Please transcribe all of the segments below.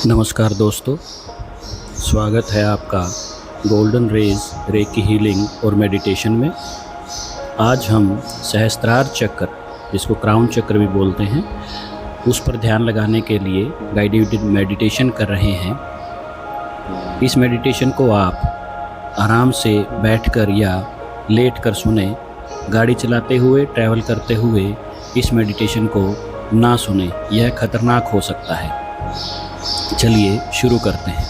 नमस्कार दोस्तों, स्वागत है आपका गोल्डन रेज रेकी हीलिंग और मेडिटेशन में। आज हम सहस्त्रार चक्र, जिसको क्राउन चक्र भी बोलते हैं, उस पर ध्यान लगाने के लिए गाइडेड मेडिटेशन कर रहे हैं। इस मेडिटेशन को आप आराम से बैठकर या लेटकर सुने। गाड़ी चलाते हुए, ट्रैवल करते हुए इस मेडिटेशन को ना सुने, यह खतरनाक हो सकता है। चलिए शुरू करते हैं।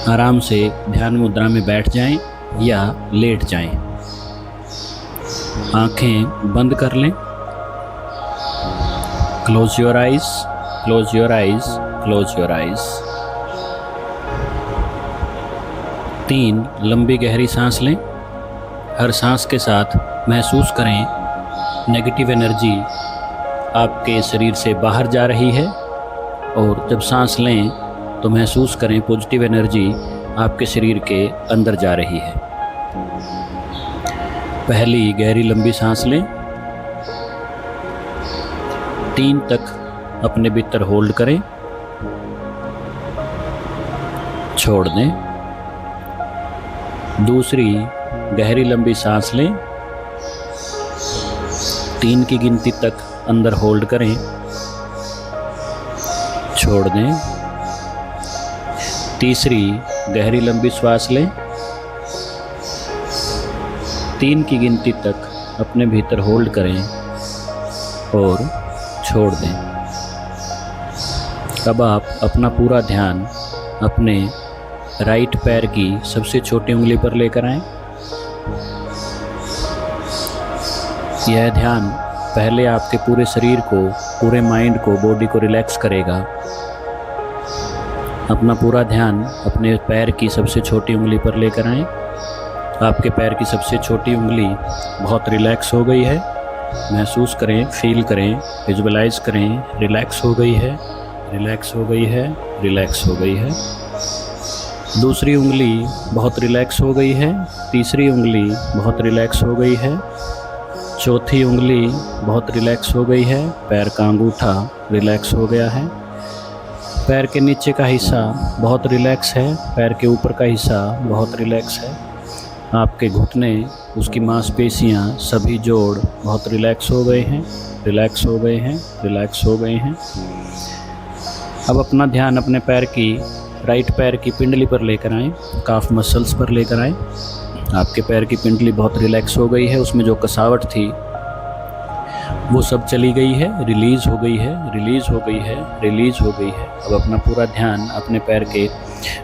आराम से ध्यान मुद्रा में बैठ जाएं या लेट जाएं। आंखें बंद कर लें। Close your eyes, close your eyes, close your eyes. 3 लंबी गहरी सांस लें। हर सांस के साथ महसूस करें नेगेटिव एनर्जी आपके शरीर से बाहर जा रही है, और जब सांस लें तो महसूस करें पॉजिटिव एनर्जी आपके शरीर के अंदर जा रही है। पहली गहरी लंबी सांस लें। 3 तक अपने भीतर होल्ड करें, छोड़ दें। दूसरी गहरी लंबी सांस लें। 3 की गिनती तक अंदर होल्ड करें, छोड़ दें। तीसरी गहरी लंबी श्वास लें। 3 की गिनती तक अपने भीतर होल्ड करें और छोड़ दें। अब आप अपना पूरा ध्यान अपने राइट पैर की सबसे छोटी उंगली पर लेकर आएं। यह ध्यान पहले आपके पूरे शरीर को, पूरे माइंड को, बॉडी को रिलैक्स करेगा। अपना पूरा ध्यान अपने पैर की सबसे छोटी उंगली पर लेकर आएं। आपके पैर की सबसे छोटी उंगली बहुत रिलैक्स हो गई है। महसूस करें, फील करें, विजुअलाइज करें, रिलैक्स हो गई है, रिलैक्स हो गई है, रिलैक्स हो गई है। दूसरी उंगली बहुत रिलैक्स हो गई है। तीसरी उंगली बहुत रिलैक्स हो गई है। चौथी उंगली बहुत रिलैक्स हो गई है। पैर का अंगूठा रिलैक्स हो गया है। पैर के नीचे का हिस्सा बहुत रिलैक्स है। पैर के ऊपर का हिस्सा बहुत रिलैक्स है। आपके घुटने, उसकी मांसपेशियां, सभी जोड़ बहुत रिलैक्स हो गए हैं, रिलैक्स हो गए हैं, रिलैक्स हो गए हैं। अब अपना ध्यान अपने पैर की, राइट पैर की पिंडली पर लेकर आएं, काफ मसल्स पर लेकर आएं। आपके पैर की पिंडली बहुत रिलैक्स हो गई है। उसमें जो कसावट थी वो सब चली गई है, रिलीज़ हो गई है, रिलीज़ हो गई है, रिलीज़ हो गई है। अब अपना पूरा ध्यान अपने पैर के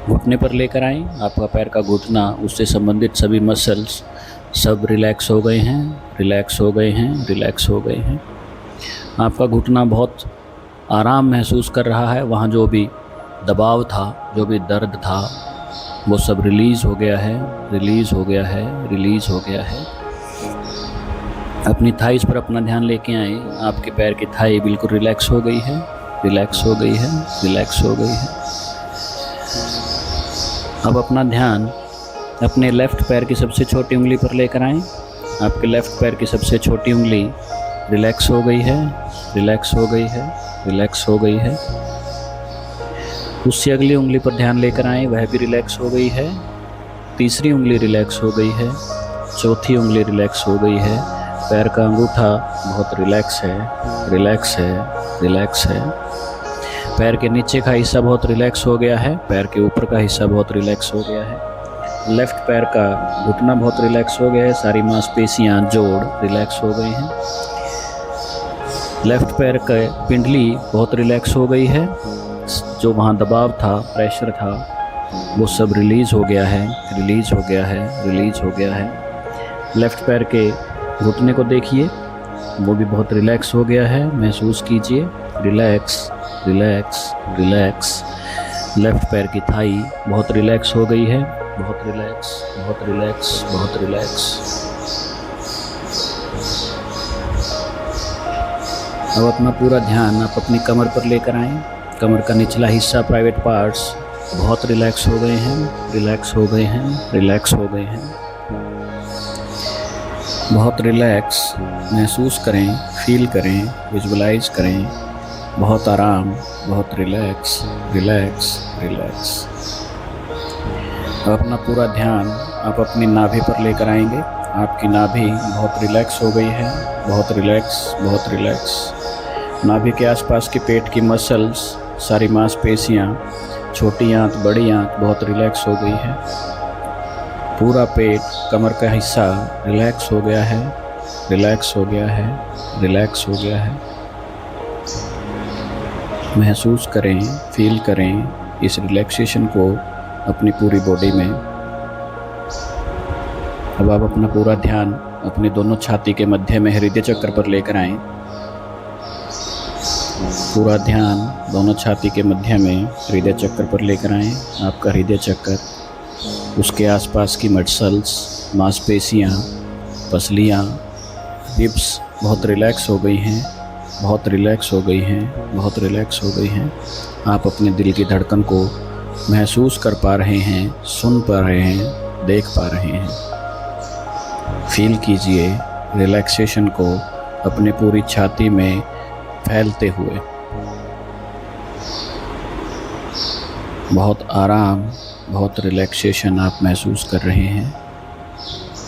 घुटने पर लेकर आएं। आपका पैर का घुटना, उससे संबंधित सभी मसल्स सब रिलैक्स हो गए हैं, रिलैक्स हो गए हैं, रिलैक्स हो गए हैं। आपका घुटना बहुत आराम महसूस कर रहा है। वहाँ जो भी दबाव था, जो भी दर्द था, वो सब रिलीज़ हो गया है, रिलीज़ हो गया है, रिलीज़ हो गया है। अपनी थाइस पर अपना ध्यान लेके आए। आपके पैर की थाई बिल्कुल रिलैक्स हो गई है, रिलैक्स हो गई है, रिलैक्स हो गई है। अब अपना ध्यान अपने लेफ़्ट पैर की सबसे छोटी उंगली पर लेकर आएं। आपके लेफ़्ट पैर की सबसे छोटी उंगली रिलैक्स हो गई है, रिलैक्स हो गई है, रिलैक्स हो गई है। उससे अगली उंगली पर ध्यान लेकर आएं, वह भी रिलैक्स हो गई है। तीसरी उंगली रिलैक्स हो गई है। चौथी उंगली रिलैक्स हो गई है। पैर का अंगूठा बहुत रिलैक्स है, रिलैक्स है, रिलैक्स है। पैर के नीचे का हिस्सा बहुत रिलैक्स हो गया है। पैर के ऊपर का हिस्सा बहुत रिलैक्स हो गया है। लेफ़्ट पैर का घुटना बहुत रिलैक्स हो गया है। सारी मांसपेशियां, जोड़ रिलैक्स हो गई हैं। लेफ़्ट पैर का पिंडली बहुत रिलैक्स हो गई है। जो वहाँ दबाव था, प्रेशर था, वो सब रिलीज़ हो गया है, रिलीज़ हो गया है, रिलीज़ हो गया है। लेफ़्ट पैर के घुटने को देखिए, वो भी बहुत रिलैक्स हो गया है। महसूस कीजिए, रिलैक्स, रिलैक्स, रिलैक्स। लेफ़्ट पैर की थाई बहुत रिलैक्स हो गई है, बहुत रिलैक्स, बहुत रिलैक्स, बहुत रिलैक्स। अब अपना पूरा ध्यान आप अपनी कमर पर लेकर आएं। कमर का निचला हिस्सा, प्राइवेट पार्ट्स बहुत रिलैक्स हो गए हैं, रिलैक्स हो गए हैं, रिलैक्स हो गए हैं। बहुत रिलैक्स महसूस करें, फील करें, विजुअलाइज करें। बहुत आराम, बहुत रिलैक्स रिलैक्स रिलैक्स। अब अपना पूरा ध्यान आप अपनी नाभि पर लेकर आएंगे। आपकी नाभि बहुत रिलैक्स हो गई है, बहुत रिलैक्स, बहुत रिलैक्स। नाभि के आसपास के पेट की मसल्स, सारी मांसपेशियाँ, छोटी आंत, बड़ी आंत बहुत रिलैक्स हो गई है। पूरा पेट, कमर का हिस्सा रिलैक्स हो गया है, रिलैक्स हो गया है, रिलैक्स हो गया है। महसूस करें, फील करें इस रिलैक्सेशन को अपनी पूरी बॉडी में। अब आप अपना पूरा ध्यान अपने दोनों छाती के मध्य में हृदय चक्र पर लेकर आएं। पूरा ध्यान दोनों छाती के मध्य में हृदय चक्र पर लेकर आएं। आपका हृदय चक्र, उसके आसपास की मसल्स, मांसपेशियाँ, पसलियाँ, रिब्स बहुत रिलैक्स हो गई हैं, बहुत रिलैक्स हो गई हैं, बहुत रिलैक्स हो गई हैं। आप अपने दिल की धड़कन को महसूस कर पा रहे हैं, सुन पा रहे हैं, देख पा रहे हैं। फील कीजिए रिलैक्सेशन को अपनी पूरी छाती में फैलते हुए। बहुत आराम, बहुत रिलैक्सेशन आप महसूस कर रहे हैं।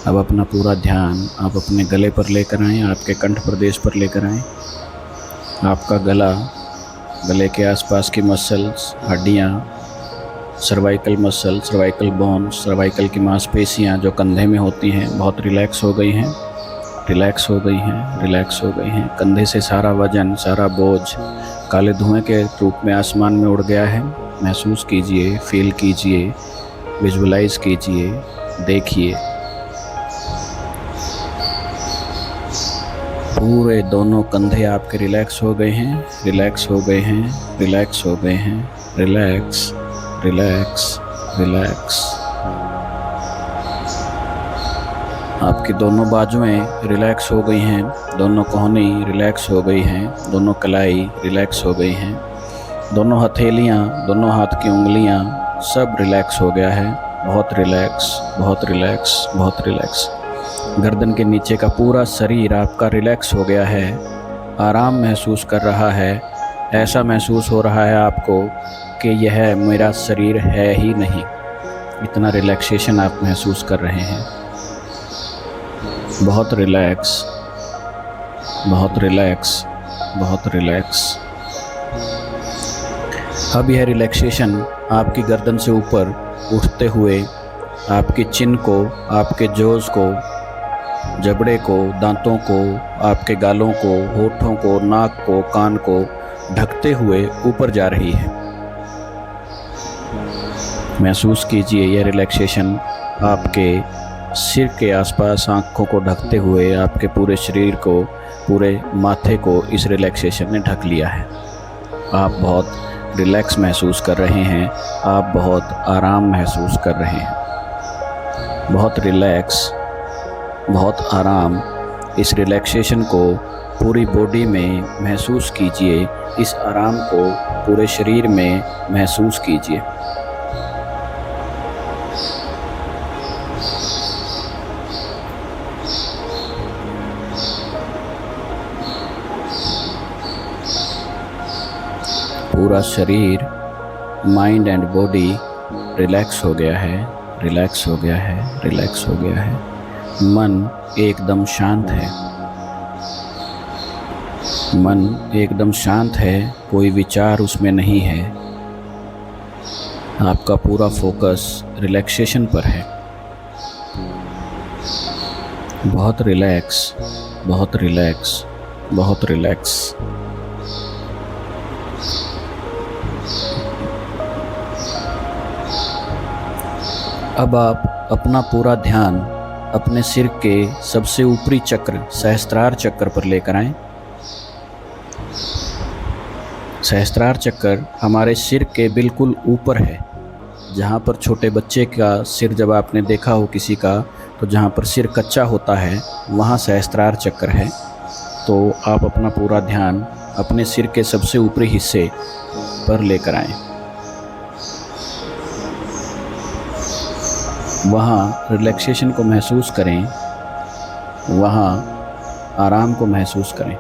अब अपना पूरा ध्यान आप अपने गले पर लेकर आएं, आपके कंठ प्रदेश पर लेकर आएं। आपका गला, गले के आसपास की मसल्स, हड्डियाँ, cervical muscle, cervical bone, cervical की मांसपेशियाँ जो कंधे में होती हैं बहुत रिलैक्स हो गई हैं, रिलैक्स हो गई हैं, रिलैक्स हो गई हैं। कंधे से सारा वजन, सारा बोझ काले धुएं के रूप में आसमान में उड़ गया है। महसूस कीजिए, फील कीजिए, विजुअलाइज कीजिए, देखिए। पूरे दोनों कंधे आपके रिलैक्स हो गए हैं, रिलैक्स हो गए हैं, रिलैक्स हो गए हैं, रिलैक्स रिलैक्स रिलैक्स। आपकी दोनों बाजुएं रिलैक्स हो गई हैं, दोनों कोहनी रिलैक्स हो गई हैं, दोनों कलाई रिलैक्स हो गई हैं, दोनों हथेलियाँ, दोनों हाथ की उंगलियाँ सब रिलैक्स हो गया है। बहुत रिलैक्स, बहुत रिलैक्स, बहुत रिलैक्स। गर्दन के नीचे का पूरा शरीर आपका रिलैक्स हो गया है, आराम महसूस कर रहा है। ऐसा महसूस हो रहा है आपको कि यह मेरा शरीर है ही नहीं, इतना रिलैक्सेशन आप महसूस कर रहे हैं। बहुत रिलैक्स, बहुत रिलैक्स, बहुत रिलैक्स। अब यह रिलैक्सेशन आपकी गर्दन से ऊपर उठते हुए आपकी चिन को, आपके जोज़ को, जबड़े को, दांतों को, आपके गालों को, होठों को, नाक को, कान को ढकते हुए ऊपर जा रही है। महसूस कीजिए यह रिलैक्सेशन आपके सिर के आसपास, आँखों को ढकते हुए आपके पूरे शरीर को, पूरे माथे को इस रिलैक्सेशन ने ढक लिया है। आप बहुत रिलैक्स महसूस कर रहे हैं, आप बहुत आराम महसूस कर रहे हैं। बहुत रिलैक्स, बहुत आराम। इस रिलैक्सेशन को पूरी बॉडी में महसूस कीजिए, इस आराम को पूरे शरीर में महसूस कीजिए। पूरा शरीर, माइंड एंड बॉडी रिलैक्स हो गया है, रिलैक्स हो गया है, रिलैक्स हो गया है। मन एकदम शांत है, मन एकदम शांत है, कोई विचार उसमें नहीं है। आपका पूरा फोकस रिलैक्सेशन पर है। बहुत रिलैक्स, बहुत रिलैक्स, बहुत रिलैक्स। अब आप अपना पूरा ध्यान अपने सिर के सबसे ऊपरी चक्र, सहस्त्रार चक्र पर लेकर आएं। सहस्त्रार चक्र हमारे सिर के बिल्कुल ऊपर है, जहाँ पर छोटे बच्चे का सिर जब आपने देखा हो किसी का, तो जहाँ पर सिर कच्चा होता है वहाँ सहस्त्रार चक्र है। तो आप अपना पूरा ध्यान अपने सिर के सबसे ऊपरी हिस्से पर लेकर आएं। वहाँ रिलैक्सेशन को महसूस करें, वहाँ आराम को महसूस करें।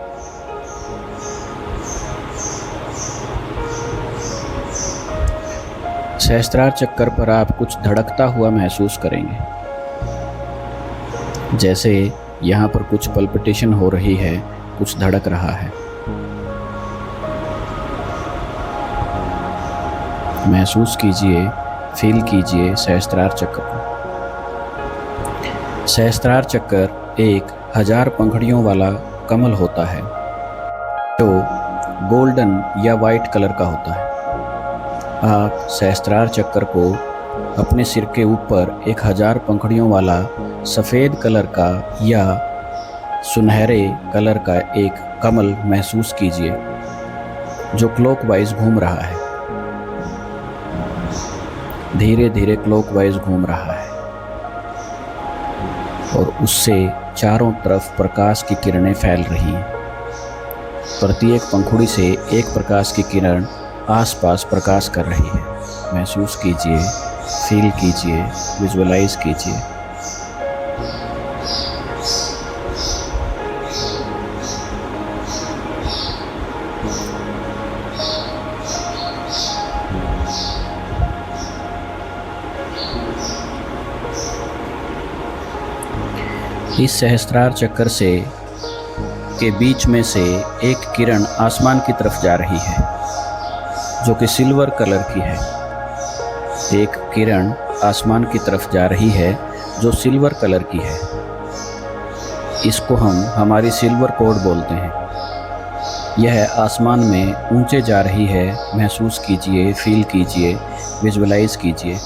सहस्त्रार चक्कर पर आप कुछ धड़कता हुआ महसूस करेंगे, जैसे यहाँ पर कुछ पल्पिटेशन हो रही है, कुछ धड़क रहा है। महसूस कीजिए, फील कीजिए सहस्त्रार चक्र को। सहस्त्रार चक्र एक 1000 पंखुड़ियों वाला कमल होता है जो गोल्डन या वाइट कलर का होता है। आप सहस्त्रार चक्र को अपने सिर के ऊपर 1000 पंखुड़ियों वाला सफ़ेद कलर का या सुनहरे कलर का एक कमल महसूस कीजिए जो क्लॉकवाइज घूम रहा है, धीरे धीरे क्लॉकवाइज घूम रहा है और उससे चारों तरफ प्रकाश की किरणें फैल रही हैं। प्रत्येक पंखुड़ी से एक प्रकाश की किरण आसपास प्रकाश कर रही है। महसूस कीजिए, फील कीजिए, विजुअलाइज कीजिए। इस सहस्त्रार चक्र से के बीच में से एक किरण आसमान की तरफ जा रही है जो कि सिल्वर कलर की है। एक किरण आसमान की तरफ जा रही है जो सिल्वर कलर की है। इसको हम हमारी सिल्वर कोड बोलते हैं। यह आसमान में ऊंचे जा रही है। महसूस कीजिए, फील कीजिए, विजुअलाइज कीजिए।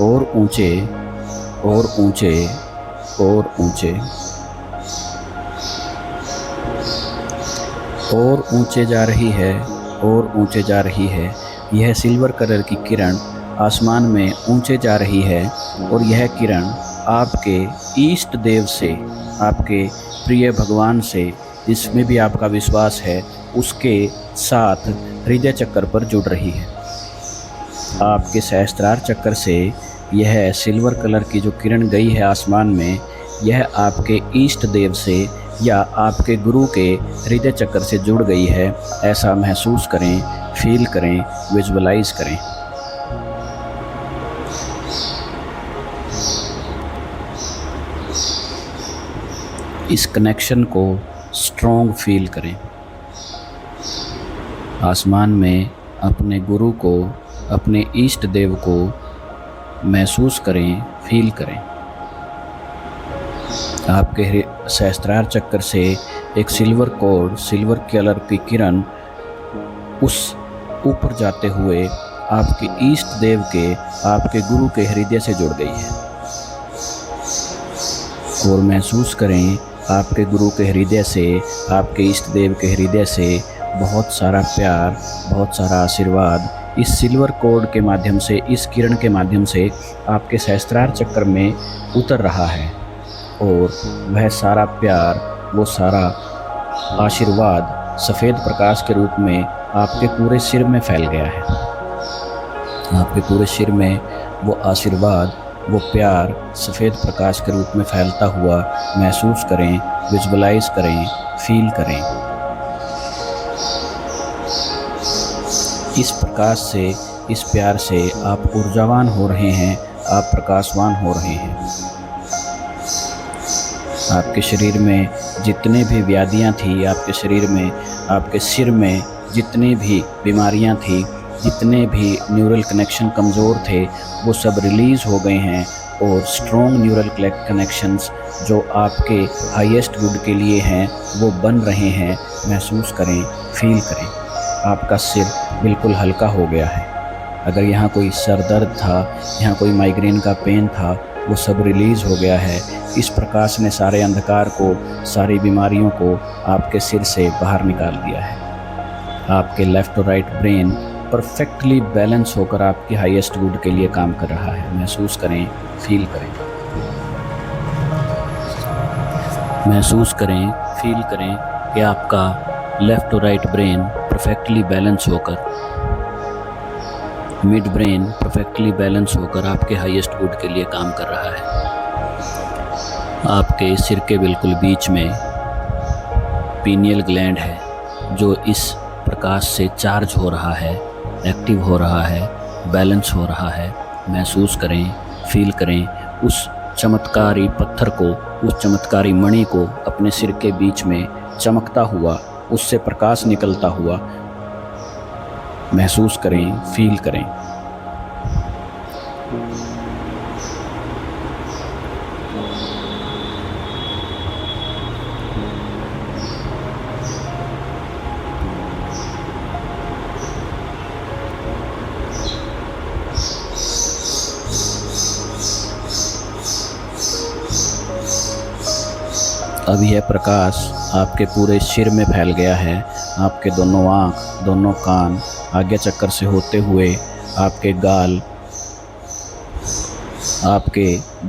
और ऊंचे और ऊंचे और ऊंचे और ऊंचे जा रही है और ऊंचे जा रही है। यह सिल्वर कलर की किरण आसमान में ऊंचे जा रही है और यह किरण आपके इष्ट देव से, आपके प्रिय भगवान से, जिसमें भी आपका विश्वास है, उसके साथ हृदय चक्र पर जुड़ रही है। आपके सहस्त्रार चक्र से यह सिल्वर कलर की जो किरण गई है आसमान में, यह आपके इष्ट देव से या आपके गुरु के हृदय चक्र से जुड़ गई है। ऐसा महसूस करें, फील करें, विजुअलाइज करें। इस कनेक्शन को स्ट्रॉन्ग फील करें। आसमान में अपने गुरु को, अपने इष्ट देव को महसूस करें, फील करें। आपके सहस्त्रार चक्र से एक सिल्वर कोड, सिल्वर कलर की किरण उस ऊपर जाते हुए आपके इष्ट देव के, आपके गुरु के हृदय से जुड़ गई है। और महसूस करें आपके गुरु के हृदय से, आपके इष्ट देव के हृदय से बहुत सारा प्यार, बहुत सारा आशीर्वाद इस सिल्वर कोड के माध्यम से, इस किरण के माध्यम से आपके सहस्त्रार चक्र में उतर रहा है। और वह सारा प्यार, वो सारा आशीर्वाद सफ़ेद प्रकाश के रूप में आपके पूरे सिर में फैल गया है। आपके पूरे सिर में वो आशीर्वाद, वो प्यार सफ़ेद प्रकाश के रूप में फैलता हुआ महसूस करें, विजुअलाइज करें, फील करें। इस प्रकाश से, इस प्यार से आप ऊर्जावान हो रहे हैं, आप प्रकाशवान हो रहे हैं। आपके शरीर में जितने भी व्याधियां थी, आपके शरीर में, आपके सिर में जितनी भी बीमारियां थी, जितने भी न्यूरल कनेक्शन कमज़ोर थे, वो सब रिलीज़ हो गए हैं। और स्ट्रॉन्ग न्यूरल कनेक्शंस जो आपके हाईएस्ट गुड के लिए हैं, वो बन रहे हैं। महसूस करें, फील करें। आपका सिर बिल्कुल हल्का हो गया है। अगर यहाँ कोई सर दर्द था, यहाँ कोई माइग्रेन का पेन था, वो सब रिलीज़ हो गया है। इस प्रकाश ने सारे अंधकार को, सारी बीमारियों को आपके सिर से बाहर निकाल दिया है। आपके लेफ़्ट और राइट ब्रेन परफेक्टली बैलेंस होकर आपके हाईएस्ट गुड के लिए काम कर रहा है। महसूस करें, फील करें। महसूस करें, फील करें कि आपका लेफ़्ट और राइट ब्रेन परफेक्टली बैलेंस होकर, मिड ब्रेन परफेक्टली बैलेंस होकर आपके हाईएस्ट गुड के लिए काम कर रहा है। आपके सिर के बिल्कुल बीच में पीनियल ग्लैंड है जो इस प्रकाश से चार्ज हो रहा है, एक्टिव हो रहा है। बैलेंस हो रहा है। महसूस करें, फील करें उस चमत्कारी पत्थर को, उस चमत्कारी मणि को अपने सिर के बीच में चमकता हुआ, उससे प्रकाश निकलता हुआ महसूस करें, फील करें। अब यह प्रकाश आपके पूरे सिर में फैल गया है। आपके दोनों आँख, दोनों कान, आज्ञा चक्र से होते हुए आपके गाल, आपके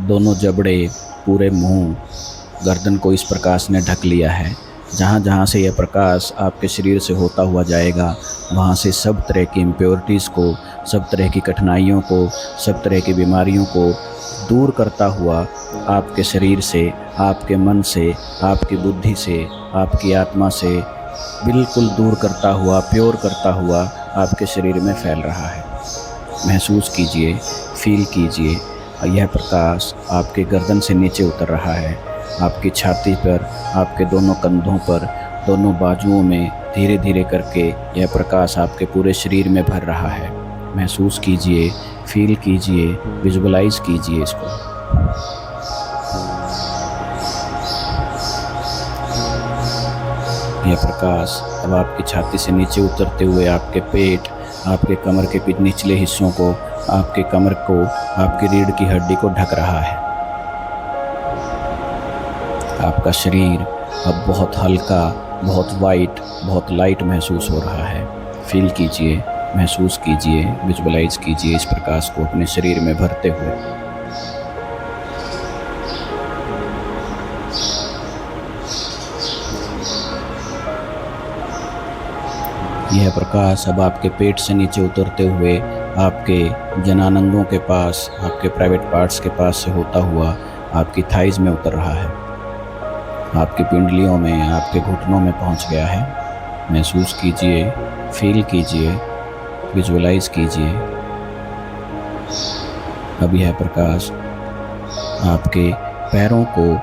दोनों जबड़े, पूरे मुंह, गर्दन को इस प्रकाश ने ढक लिया है। जहाँ जहाँ से यह प्रकाश आपके शरीर से होता हुआ जाएगा, वहाँ से सब तरह की इम्प्योरिटीज़ को, सब तरह की कठिनाइयों को, सब तरह की बीमारियों को दूर करता हुआ आपके शरीर से, आपके मन से, आपकी बुद्धि से, आपकी आत्मा से बिल्कुल दूर करता हुआ, प्योर करता हुआ आपके शरीर में फैल रहा है। महसूस कीजिए, फील कीजिए। यह प्रकाश आपके गर्दन से नीचे उतर रहा है, आपकी छाती पर, आपके दोनों कंधों पर, दोनों बाजुओं में धीरे धीरे करके यह प्रकाश आपके पूरे शरीर में भर रहा है। महसूस कीजिए, फील कीजिए, विजुअलाइज कीजिए इसको। यह प्रकाश अब आपकी छाती से नीचे उतरते हुए आपके पेट, आपके कमर के निचले हिस्सों को, आपके कमर को, आपकी रीढ़ की हड्डी को ढक रहा है। आपका शरीर अब बहुत हल्का, बहुत वाइट, बहुत लाइट महसूस हो रहा है। फील कीजिए, महसूस कीजिए, विजुअलाइज कीजिए इस प्रकाश को अपने शरीर में भरते हुए। यह प्रकाश अब आपके पेट से नीचे उतरते हुए आपके जनानंगों के पास, आपके प्राइवेट पार्ट्स के पास से होता हुआ आपकी थाइज में उतर रहा है, आपकी पिंडलियों में, आपके घुटनों में पहुंच गया है। महसूस कीजिए, फील कीजिए, विजुअलाइज कीजिए। अब यह प्रकाश आपके पैरों को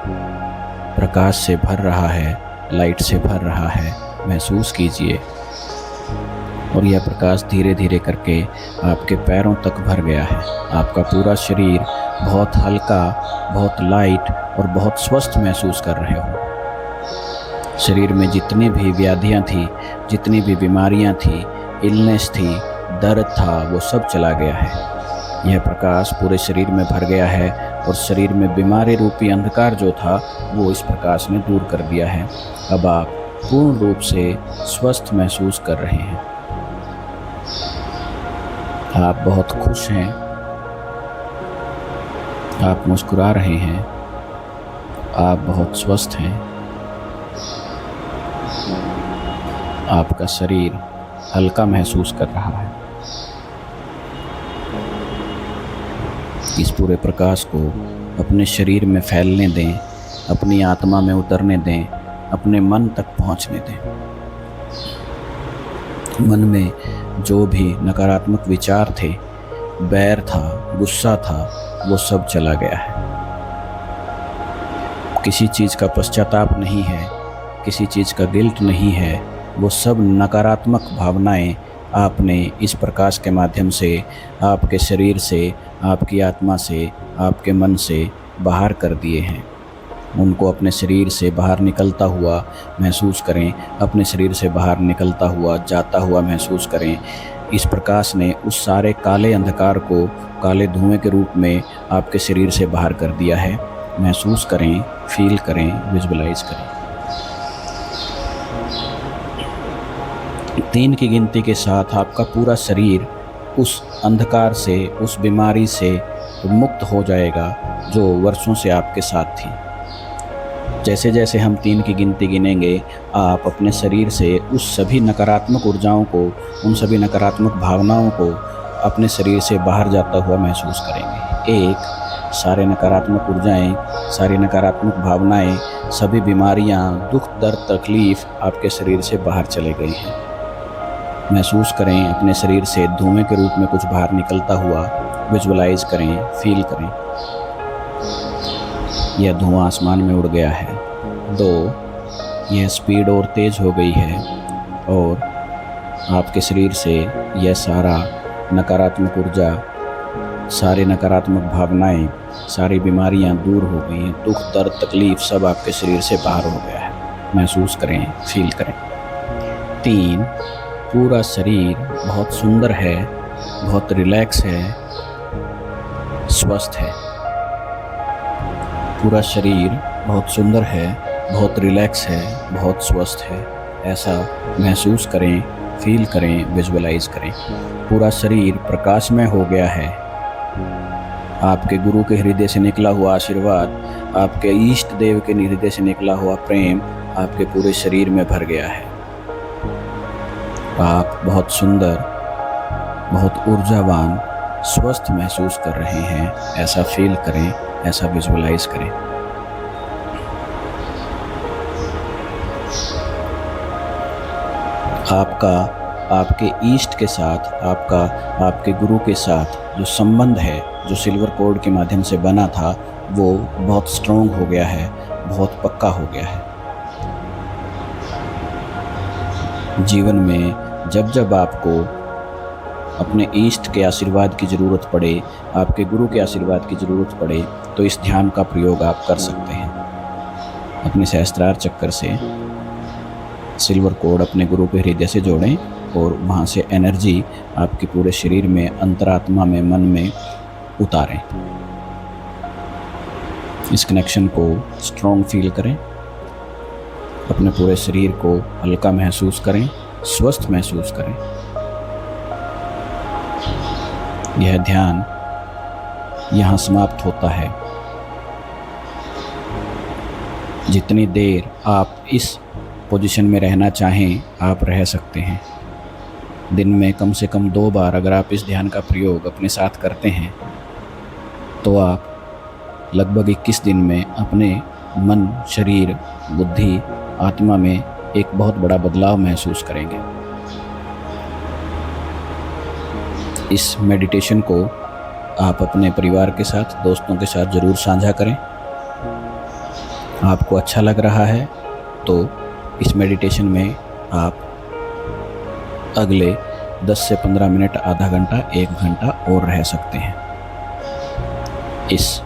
प्रकाश से भर रहा है, लाइट से भर रहा है। महसूस कीजिए। और यह प्रकाश धीरे धीरे करके आपके पैरों तक भर गया है। आपका पूरा शरीर बहुत हल्का, बहुत लाइट और बहुत स्वस्थ महसूस कर रहे हो। शरीर में जितनी भी व्याधियां थी, जितनी भी बीमारियां थी, इलनेस थी, दर्द था, वो सब चला गया है। यह प्रकाश पूरे शरीर में भर गया है और शरीर में बीमारी रूपी अंधकार जो था वो इस प्रकाश ने दूर कर दिया है। अब आप पूर्ण रूप से स्वस्थ महसूस कर रहे हैं। आप बहुत खुश हैं, आप मुस्कुरा रहे हैं, आप बहुत स्वस्थ हैं। आपका शरीर हल्का महसूस कर रहा है। इस पूरे प्रकाश को अपने शरीर में फैलने दें, अपनी आत्मा में उतरने दें, अपने मन तक पहुंचने दें। मन में जो भी नकारात्मक विचार थे, बैर था, गुस्सा था, वो सब चला गया है। किसी चीज़ का पश्चाताप नहीं है, किसी चीज़ का गिल्ट नहीं है। वो सब नकारात्मक भावनाएं आपने इस प्रकाश के माध्यम से आपके शरीर से, आपकी आत्मा से, आपके मन से बाहर कर दिए हैं। उनको अपने शरीर से बाहर निकलता हुआ महसूस करें, अपने शरीर से बाहर निकलता हुआ, जाता हुआ महसूस करें। इस प्रकाश ने उस सारे काले अंधकार को काले धुएं के रूप में आपके शरीर से बाहर कर दिया है। महसूस करें, फील करें, विजुअलाइज करें। 3 की गिनती के साथ आपका पूरा शरीर उस अंधकार से, उस बीमारी से मुक्त हो जाएगा जो वर्षों से आपके साथ थी। जैसे जैसे हम 3 की गिनती गिनेंगे, आप अपने शरीर से उस सभी नकारात्मक ऊर्जाओं को, उन सभी नकारात्मक भावनाओं को अपने शरीर से बाहर जाता हुआ महसूस करेंगे। 1, सारे नकारात्मक ऊर्जाएं, सारी नकारात्मक भावनाएं, सभी बीमारियां, दुख, दर्द, तकलीफ़ आपके शरीर से बाहर चले गई हैं। महसूस करें अपने शरीर से धुएं के रूप में कुछ बाहर निकलता हुआ, विजुअलाइज करें, फील करें। यह धुआं आसमान में उड़ गया है। 2, यह स्पीड और तेज हो गई है और आपके शरीर से यह सारा नकारात्मक ऊर्जा, सारी नकारात्मक भावनाएं, सारी बीमारियां दूर हो गई हैं। दुख, दर्द, तकलीफ सब आपके शरीर से बाहर हो गया है। महसूस करें, फील करें। 3, पूरा शरीर बहुत सुंदर है, बहुत रिलैक्स है, स्वस्थ है। पूरा शरीर बहुत सुंदर है, बहुत रिलैक्स है, बहुत स्वस्थ है। ऐसा महसूस करें, फील करें, विजुअलाइज करें। पूरा शरीर प्रकाशमय हो गया है। आपके गुरु के हृदय से निकला हुआ आशीर्वाद, आपके इष्ट देव के हृदय से निकला हुआ प्रेम आपके पूरे शरीर में भर गया है। आप बहुत सुंदर, बहुत ऊर्जावान, स्वस्थ महसूस कर रहे हैं। ऐसा फील करें, ऐसा विजुअलाइज करें। आपका आपके ईष्ट के साथ, आपके गुरु के साथ जो संबंध है, जो सिल्वर कोड के माध्यम से बना था, वो बहुत स्ट्रॉन्ग हो गया है, बहुत पक्का हो गया है। जीवन में जब जब आपको अपने ईष्ट के आशीर्वाद की ज़रूरत पड़े, आपके गुरु के आशीर्वाद की ज़रूरत पड़े, तो इस ध्यान का प्रयोग आप कर सकते हैं। अपने सहस्त्रार चक्कर से सिल्वर कोड अपने गुरु के हृदय से जोड़ें और वहाँ से एनर्जी आपके पूरे शरीर में, अंतरात्मा में, मन में उतारें। इस कनेक्शन को स्ट्रॉन्ग फील करें। अपने पूरे शरीर को हल्का महसूस करें, स्वस्थ महसूस करें। यह ध्यान यहाँ समाप्त होता है। जितनी देर आप इस पोजीशन में रहना चाहें, आप रह सकते हैं। दिन में कम से कम 2 बार अगर आप इस ध्यान का प्रयोग अपने साथ करते हैं, तो आप लगभग 21 दिन में अपने मन, शरीर, बुद्धि, आत्मा में एक बहुत बड़ा बदलाव महसूस करेंगे। इस मेडिटेशन को आप अपने परिवार के साथ, दोस्तों के साथ ज़रूर साझा करें। आपको अच्छा लग रहा है तो इस मेडिटेशन में आप अगले 10 से 15 मिनट, आधा घंटा, 1 घंटा और रह सकते हैं। इस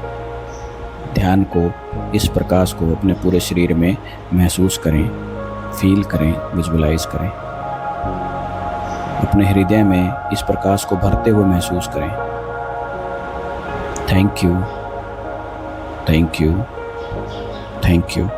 ध्यान को, इस प्रकाश को अपने पूरे शरीर में महसूस करें, फील करें, विजुअलाइज करें। अपने हृदय में इस प्रकाश को भरते हुए महसूस करें। Thank you, thank you, thank you.